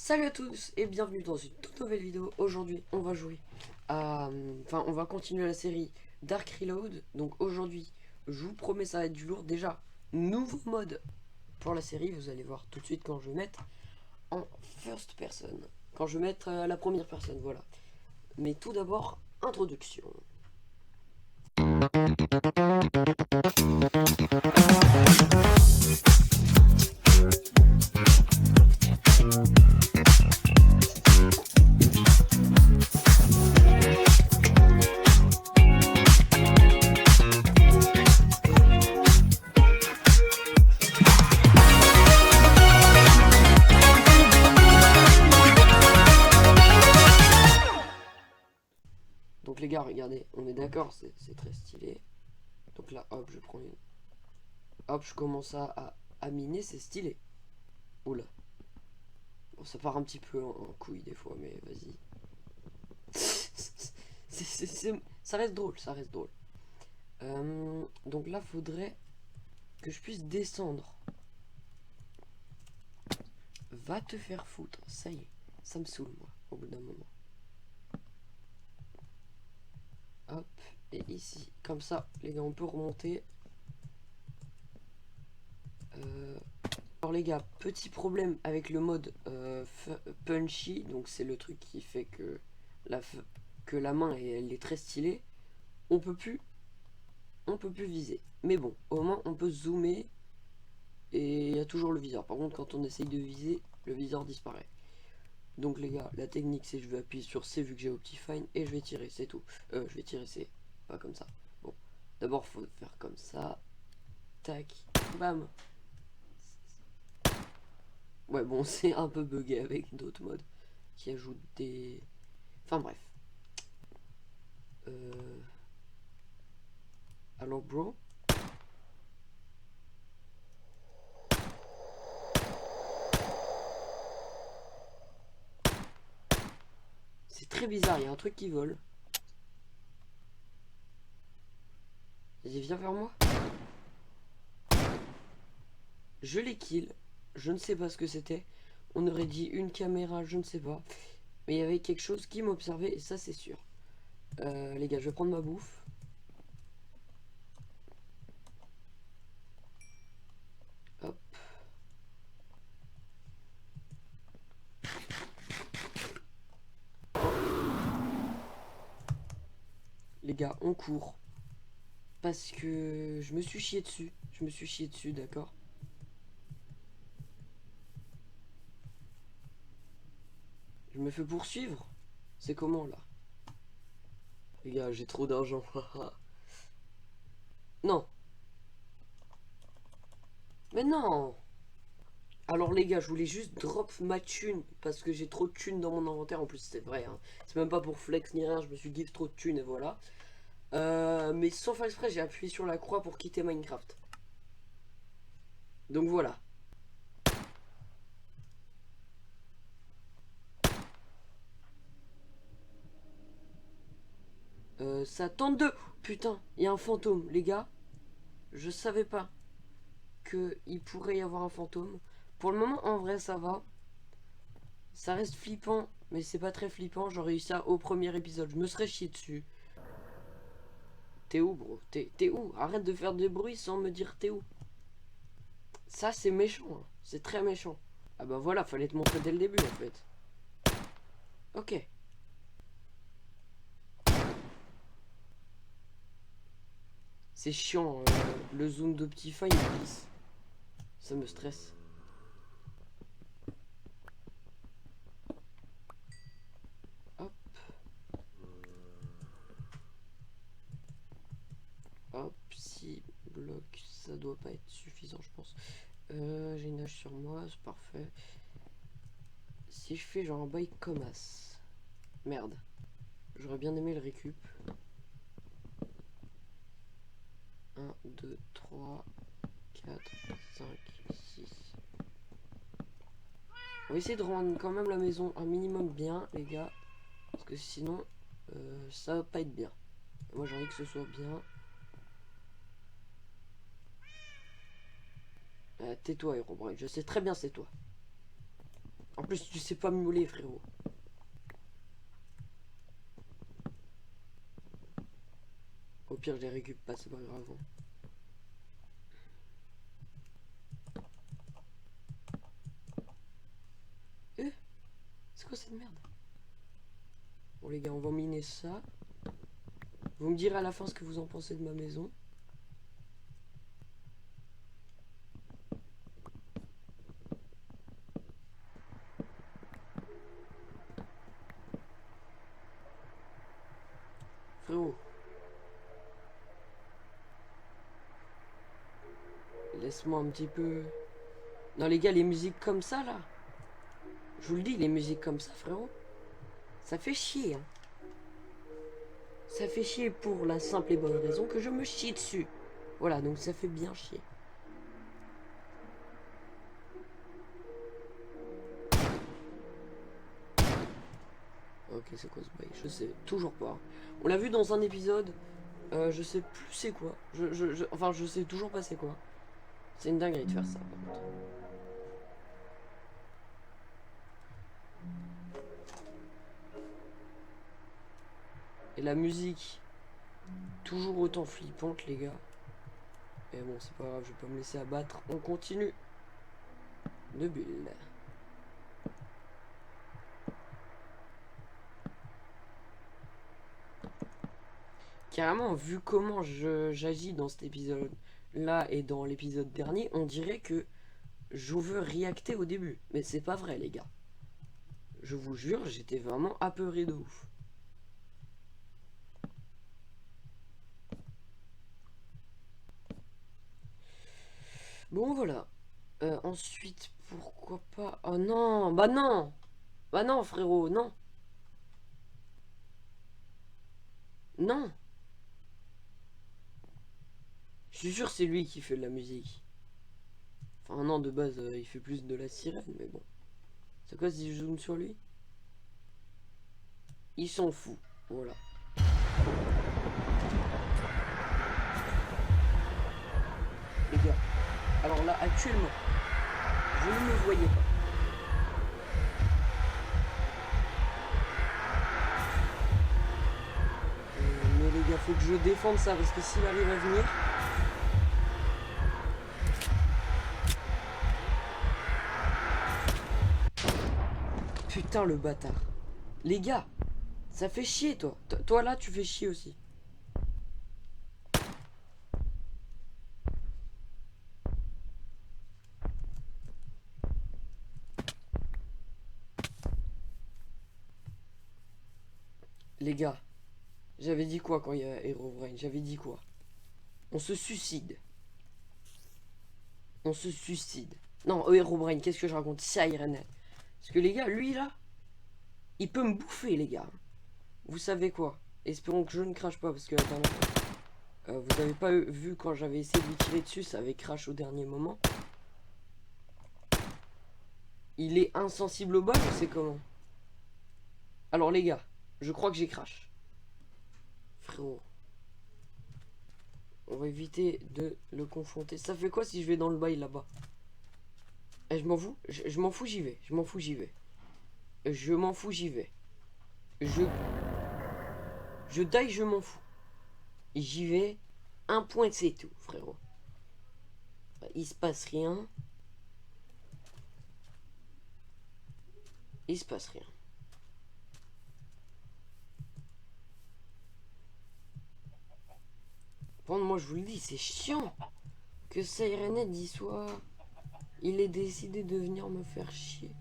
Salut à tous et bienvenue dans une toute nouvelle vidéo. Aujourd'hui on va jouer à... Enfin on va continuer la série Dark Reload. Donc aujourd'hui je vous promets ça va être du lourd. Déjà nouveau mode pour la série. Vous allez voir tout de suite quand je vais mettre en first person. Quand je vais mettre à la première personne, voilà. Mais tout d'abord introduction. Donc les gars, regardez, on est d'accord, c'est très stylé. Donc là, hop, je prends une... Hop, je commence à miner, c'est stylé. Oula. Bon, ça part un petit peu en couille des fois, mais vas-y. Ça reste drôle, ça reste drôle. Donc là, faudrait que je puisse descendre. Va te faire foutre, ça y est. Ça me saoule, moi, au bout d'un moment. Hop, et ici, comme ça, les gars, on peut remonter. Alors les gars, petit problème avec le mode punchy, donc c'est le truc qui fait que la main elle est très stylée. On peut plus viser. Mais bon, au moins on peut zoomer et il y a toujours le viseur. Par contre, quand on essaye de viser, le viseur disparaît. Donc les gars, la technique c'est je vais appuyer sur C vu que j'ai Optifine et je vais tirer, c'est tout. Je vais tirer C, pas comme ça. Bon, d'abord faut faire comme ça. Tac, bam. Ouais, bon, c'est un peu bugué avec d'autres modes qui ajoutent des... Enfin bref. Alors bro. C'est très bizarre, il y a un truc qui vole. Vas-y, viens vers moi. Je les kill. Je ne sais pas ce que c'était. On aurait dit une caméra, je ne sais pas. Mais il y avait quelque chose qui m'observait et ça c'est sûr. Les gars, je vais prendre ma bouffe. Hop. Les gars, on court. Parce que je me suis chié dessus. Je me suis chié dessus, d'accord. Je me fais poursuivre. C'est comment là? Les gars, j'ai trop d'argent. Non. Mais non. Alors les gars, je voulais juste drop ma thune parce que j'ai trop de thunes dans mon inventaire. En plus, c'est vrai, hein. C'est même pas pour flex ni rien. Je me suis give trop de thunes et voilà. Mais sans faire exprès, j'ai appuyé sur la croix pour quitter Minecraft. Donc voilà. Ça tente de... Putain, il y a un fantôme, les gars. Je savais pas qu'il pourrait y avoir un fantôme. Pour le moment, en vrai, ça va. Ça reste flippant, mais c'est pas très flippant. J'aurais eu ça au premier épisode. Je me serais chié dessus. T'es où, bro? T'es où? Arrête de faire des bruits sans me dire t'es où. Ça, c'est méchant. Hein. C'est très méchant. Ah bah voilà, fallait te montrer dès le début, en fait. Ok. C'est chiant, le zoom d'Optifine il glisse. Ça me stresse. Hop. Hop, 6 blocs, ça doit pas être suffisant, je pense. J'ai une hache sur moi, c'est parfait. Si je fais genre un bail comme as. Merde. J'aurais bien aimé le récup. 1, 2, 3, 4, 5, 6. On va essayer de rendre quand même la maison un minimum bien, les gars. Parce que sinon, ça va pas être bien. Moi, j'ai envie que ce soit bien. Tais-toi, Herobrine. Je sais très bien c'est toi. En plus, tu sais pas miauler, frérot. Au pire, je les récup pas, c'est pas grave. C'est quoi cette merde? Bon les gars, on va miner ça. Vous me direz à la fin ce que vous en pensez de ma maison. Frérot. Laisse-moi un petit peu... Non les gars, les musiques comme ça là. Je vous le dis, les musiques comme ça, frérot. Ça fait chier, hein. Ça fait chier pour la simple et bonne raison que je me chie dessus. Voilà, donc ça fait bien chier. Ok, c'est quoi ce bail? Je sais toujours pas. On l'a vu dans un épisode. Je sais plus c'est quoi. Enfin, je sais toujours pas c'est quoi. C'est une dinguerie de faire ça, par contre. Et la musique, toujours autant flippante, les gars. Et bon, c'est pas grave, je vais pas me laisser abattre. On continue de build. Carrément, vu comment j'agis dans cet épisode-là et dans l'épisode dernier, on dirait que je veux réacter au début. Mais c'est pas vrai, les gars. Je vous jure, j'étais vraiment apeuré de ouf. Bon, voilà. Ensuite, pourquoi pas... Oh non, bah non. Bah non, frérot, non. Non. Je suis sûr que c'est lui qui fait de la musique. Enfin non, de base, il fait plus de la sirène, mais bon. C'est quoi si je zoome sur lui? Il s'en fout, voilà. Les gars, alors là, actuellement, vous ne me voyez pas. Mais les gars, faut que je défende ça, parce que s'il arrive à venir... Putain, le bâtard. Les gars, ça fait chier, toi. Toi, là, tu fais chier aussi. Les gars, j'avais dit quoi quand il y a Herobrine? J'avais dit quoi? On se suicide. On se suicide. Non, Herobrine, qu'est-ce que je raconte? Sirenet. Parce que les gars, lui, là, il peut me bouffer, les gars. Vous savez quoi? Espérons que je ne crache pas, parce que la dernière fois, vous avez pas vu quand j'avais essayé de lui tirer dessus, ça avait crash au dernier moment. Il est insensible au bol, ou c'est comment? Alors les gars, je crois que j'ai crash. Frérot. On va éviter de le confronter. Ça fait quoi si je vais dans le bail là-bas? Je m'en fous, je m'en fous, j'y vais. Je m'en fous, j'y vais. Je m'en fous, j'y vais. Je die, je m'en fous. J'y vais. Un point, c'est tout, frérot. Il se passe rien. Il se passe rien. Bon, moi je vous le dis, c'est chiant que Sirenet y soit. Il ait décidé de venir me faire chier.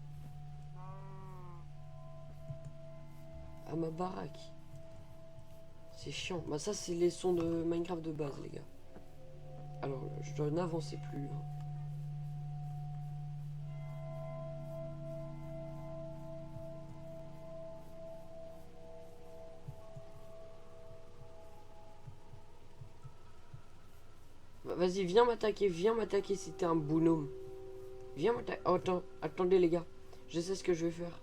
À ma baraque. C'est chiant. Bah ça c'est les sons de Minecraft de base les gars. Alors je dois n'avancer plus. Hein. Bah, vas-y viens m'attaquer si t'es un bonhomme. Viens m'attaquer. Oh, attends, attendez les gars. Je sais ce que je vais faire.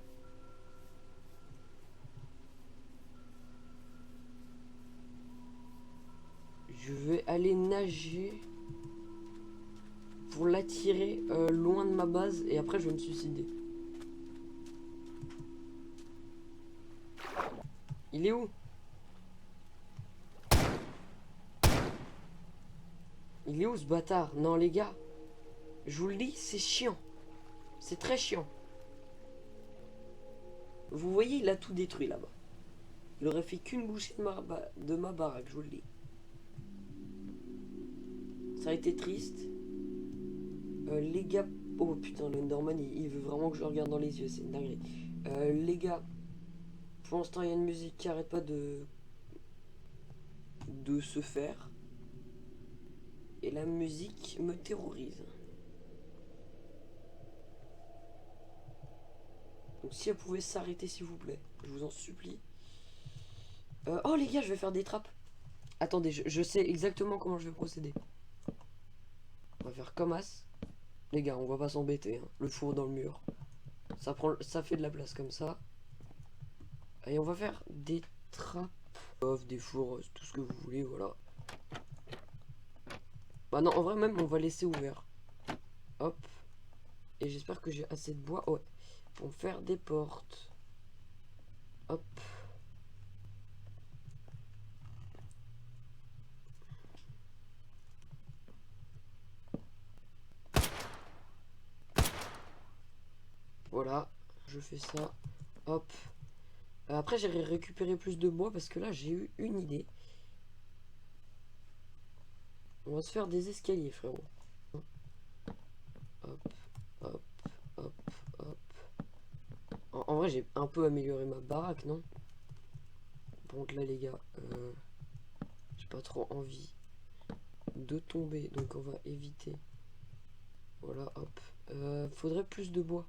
Je vais aller nager pour l'attirer loin de ma base et après je vais me suicider. Il est où? Il est où ce bâtard? Non les gars, je vous le dis, c'est chiant. C'est très chiant. Vous voyez, il a tout détruit là-bas. Il aurait fait qu'une bouchée de ma baraque, je vous le dis. Ça a été triste. Les gars... Oh putain, le Norman, il veut vraiment que je le regarde dans les yeux, c'est une dinguerie. Les gars, pour l'instant, il y a une musique qui arrête pas de se faire. Et la musique me terrorise. Donc si elle pouvait s'arrêter, s'il vous plaît, je vous en supplie. Oh les gars, je vais faire des trappes. Attendez, je sais exactement comment je vais procéder. On va faire comme as. Les gars, on va pas s'embêter. Hein. Le four dans le mur. Ça fait de la place comme ça. Et on va faire des trappes. Des fours, tout ce que vous voulez, voilà. Bah non, en vrai même, on va laisser ouvert. Hop. Et j'espère que j'ai assez de bois. Ouais. Pour faire des portes. Hop. Voilà. Je fais ça. Hop. Après, j'ai récupéré plus de bois parce que là, j'ai eu une idée. On va se faire des escaliers, frérot. Hop, hop, hop, hop. En vrai, j'ai un peu amélioré ma baraque, non? Par contre, là, les gars, j'ai pas trop envie de tomber. Donc, on va éviter. Voilà, hop. Faudrait plus de bois.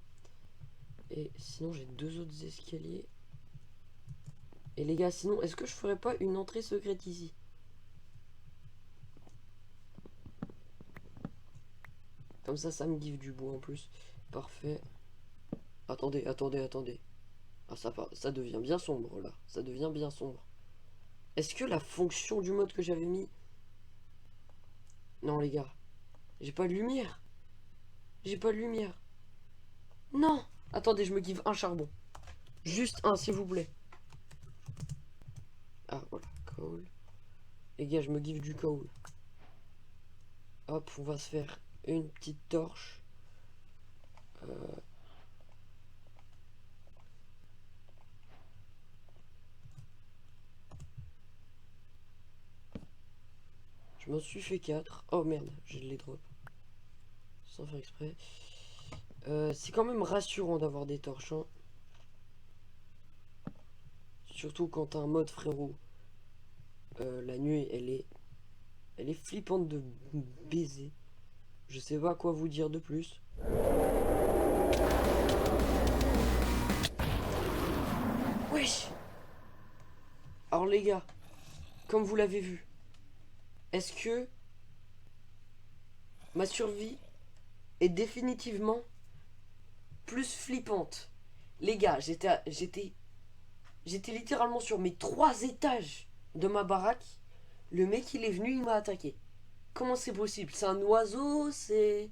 Et sinon, j'ai deux autres escaliers. Et les gars, sinon, est-ce que je ferais pas une entrée secrète ici? Comme ça me give du bois en plus. Parfait. Attendez, attendez, attendez. Ah, ça devient bien sombre, là. Ça devient bien sombre. Est-ce que la fonction du mode que j'avais mis... Non, les gars. J'ai pas de lumière. J'ai pas de lumière. Non. Attendez, je me give un charbon. Juste un, s'il vous plaît. Ah, voilà. Coal. Les gars, je me give du coal. Hop, on va se faire une petite torche. Je m'en suis fait 4. Oh merde, je les drop. Sans faire exprès. C'est quand même rassurant d'avoir des torches. Hein. Surtout quand t'as un mode, frérot. La nuit, elle est flippante de baiser. Je sais pas quoi vous dire de plus. Wesh. Alors les gars, comme vous l'avez vu, est-ce que ma survie est définitivement plus flippante? Les gars, j'étais littéralement sur mes 3 étages de ma baraque. Le mec, il est venu, il m'a attaqué. Comment c'est possible? C'est un oiseau? C'est...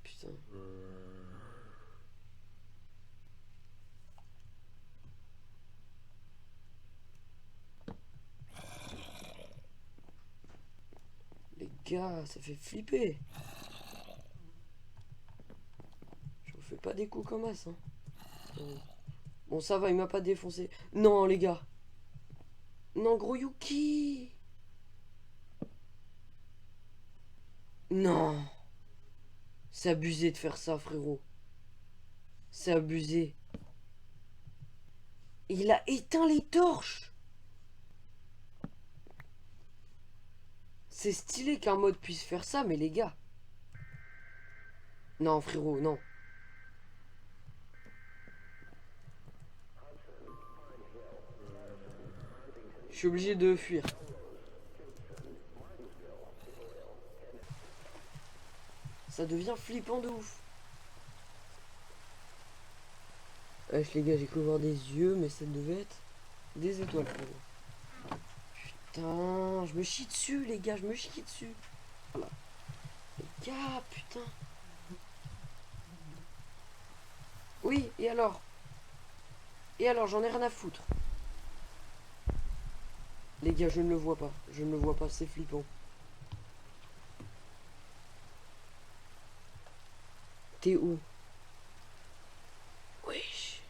Putain. Les gars, ça fait flipper. Je vous fais pas des coups comme ça. Hein. Bon, ça va, il m'a pas défoncé. Non, les gars. Non, gros Yuki. Non. C'est abusé de faire ça, frérot. C'est abusé. Il a éteint les torches. C'est stylé qu'un mode puisse faire ça, mais les gars. Non, frérot, non. Je suis obligé de fuir. Ça devient flippant de ouf. Wesh les gars, j'ai cru voir des yeux, mais ça devait être des étoiles, frérot. Putain, je me chie dessus, les gars, je me chie dessus. Voilà. Les gars, putain. Oui, et alors? Et alors, j'en ai rien à foutre. Les gars, je ne le vois pas. Je ne le vois pas, c'est flippant. T'es où? Wesh.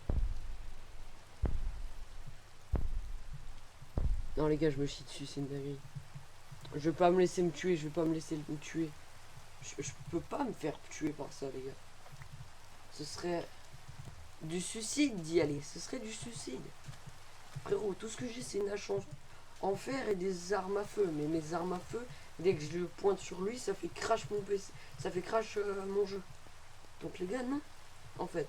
Non les gars, je me chie dessus, c'est une dinguerie. Je vais pas me laisser me tuer, je vais pas me laisser me tuer. Je peux pas me faire tuer par ça les gars. Ce serait du suicide d'y aller, ce serait du suicide. Frérot, tout ce que j'ai c'est une hache en fer et des armes à feu. Mais mes armes à feu, dès que je le pointe sur lui, ça fait crash mon PC, ça fait crash mon jeu. Donc les gars, non, en fait.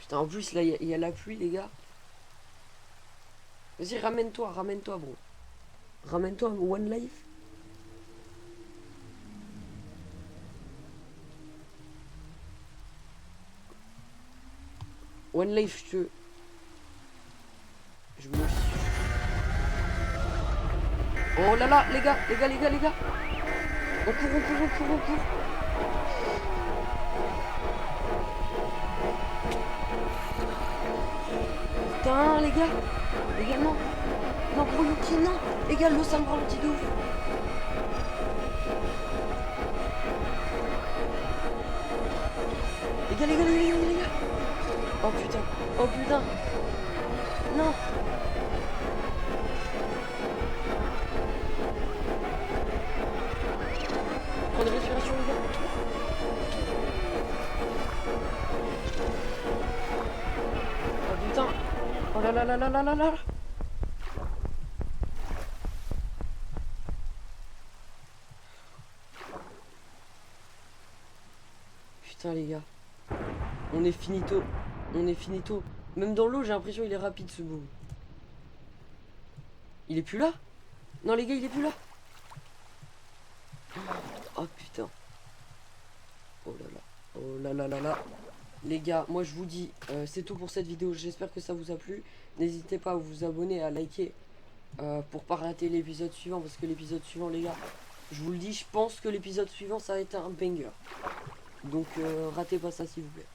Putain, en plus là, il y a la pluie les gars. Vas-y, ramène-toi, ramène-toi bro. Ramène-toi, one life. One life, je me suis... Oh là là, les gars, les gars, les gars, les gars. On court, on court, on court, on court. Putain, les gars, non. Non, gros Yuki, non. Les gars, l'eau, ça me ralentit de ouf. Les gars, les gars, les gars, les gars. Oh putain, oh putain. Non. Prends des respirations, les gars. Oh putain. Oh là là là là là là là. Putain les gars. On est finito. On est finito. Même dans l'eau, j'ai l'impression qu'il est rapide ce bout. Il est plus là? Non les gars, il est plus là. Oh putain. Oh là là. Oh là là là là. Les gars, moi je vous dis, c'est tout pour cette vidéo. J'espère que ça vous a plu. N'hésitez pas à vous abonner, à liker pour pas rater l'épisode suivant. Parce que l'épisode suivant, les gars, je vous le dis, je pense que l'épisode suivant, ça va être un banger. Donc ratez pas ça s'il vous plaît.